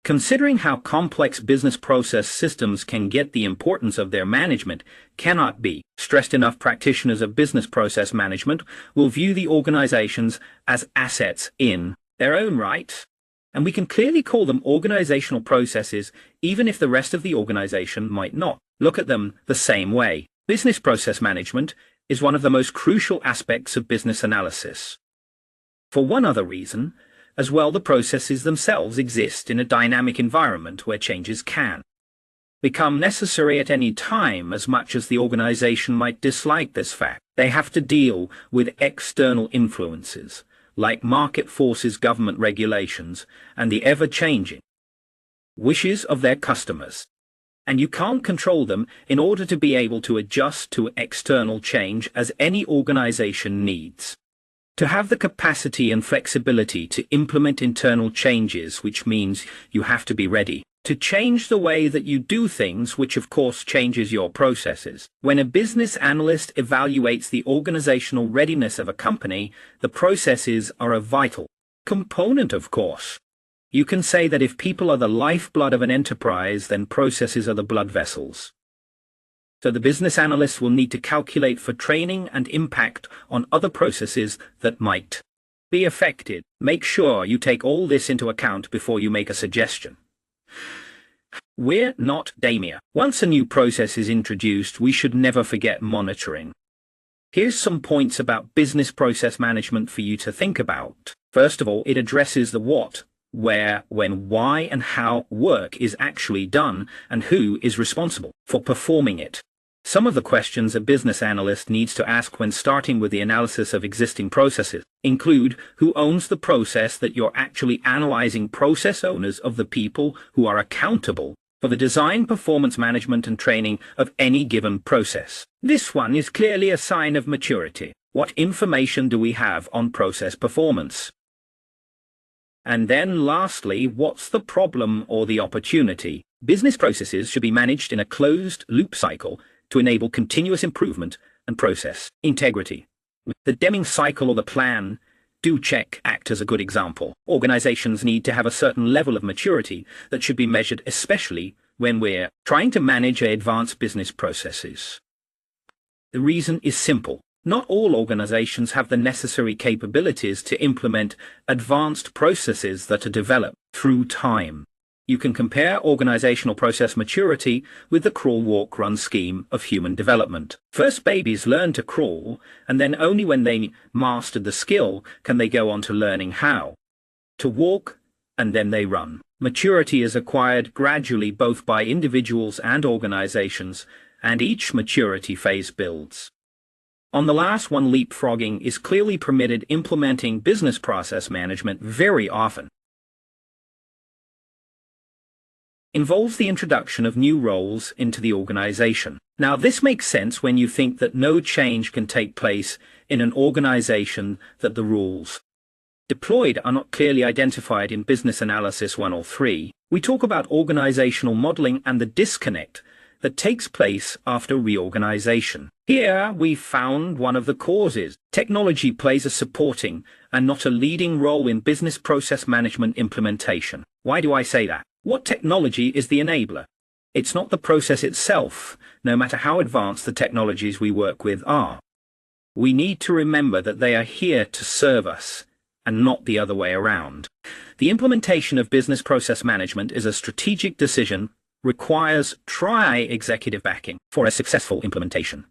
Considering how complex business process systems can get, the importance of their management cannot be stressed enough. Practitioners of business process management will view the organizations as assets in their own right, and we can clearly call them organizational processes even if the rest of the organization might not look at them the same way. Business process management is one of the most crucial aspects of business analysis. For one other reason, as well, the processes themselves exist in a dynamic environment where changes can become necessary at any time. As much as the organization might dislike this fact, they have to deal with external influences like market forces, government regulations, and the ever-changing wishes of their customers. And you can't control them in order to be able to adjust to external change as any organization needs to have the capacity and flexibility to implement internal changes, which means you have to be ready to change the way that you do things, which of course changes your processes. When a business analyst evaluates the organizational readiness of a company, the processes are a vital component, of course. You can say that if people are the lifeblood of an enterprise, then processes are the blood vessels. So the business analyst will need to calculate for training and impact on other processes that might be affected. Make sure you take all this into account before you make a suggestion. We're not Damia. Once a new process is introduced, we should never forget monitoring. Here's some points about business process management for you to think about. First of all, it addresses the what, where, when, why, and how work is actually done, and who is responsible for performing it. Some of the questions a business analyst needs to ask when starting with the analysis of existing processes include: who owns the process that you're actually analyzing? Process owners of the people who are accountable for the design, performance management, and training of any given process. This one is clearly a sign of maturity. What information do we have on process performance? And then lastly, what's the problem or the opportunity? Business processes should be managed in a closed-loop cycle to enable continuous improvement and process integrity. The Deming cycle or the plan, do, check, act as a good example. Organizations need to have a certain level of maturity that should be measured, especially when we're trying to manage advanced business processes. The reason is simple. Not all organizations have the necessary capabilities to implement advanced processes that are developed through time. You can compare organizational process maturity with the crawl, walk, run scheme of human development. First, babies learn to crawl, and then only when they master the skill can they go on to learning how to walk, and then they run. Maturity is acquired gradually both by individuals and organizations, and each maturity phase builds. On the last one, leapfrogging is clearly permitted. Implementing business process management very often involves the introduction of new roles into the organization. Now, this makes sense when you think that no change can take place in an organization that the rules deployed are not clearly identified in Business Analysis 103. We talk about organizational modeling and the disconnect that takes place after reorganization. Here we found one of the causes. Technology plays a supporting and not a leading role in business process management implementation. Why do I say that? What technology is the enabler? It's not the process itself, no matter how advanced the technologies we work with are. We need to remember that they are here to serve us, and not the other way around. The implementation of business process management is a strategic decision, requires executive backing for a successful implementation.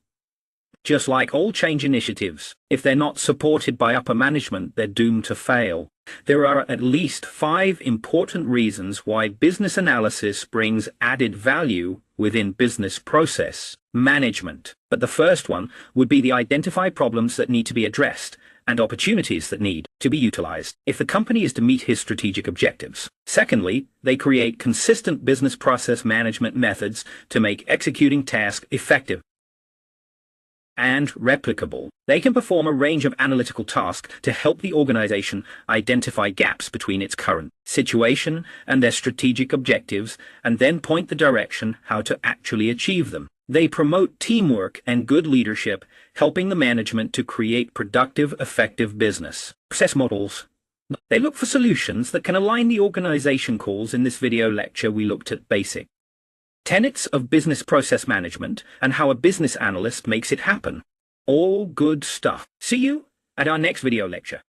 Just like all change initiatives, if they're not supported by upper management, they're doomed to fail. There are at least 5 important reasons why business analysis brings added value within business process management. But the first one would be the identify problems that need to be addressed and opportunities that need to be utilized if the company is to meet his strategic objectives. Secondly, they create consistent business process management methods to make executing tasks effective and replicable. They can perform a range of analytical tasks to help the organization identify gaps between its current situation and their strategic objectives, and then point the direction how to actually achieve them. They promote teamwork and good leadership, helping the management to create productive, effective business process models They look for solutions that can align the organization calls. In this video lecture, we looked at basic tenets of business process management and how a business analyst makes it happen. All good stuff. See you at our next video lecture.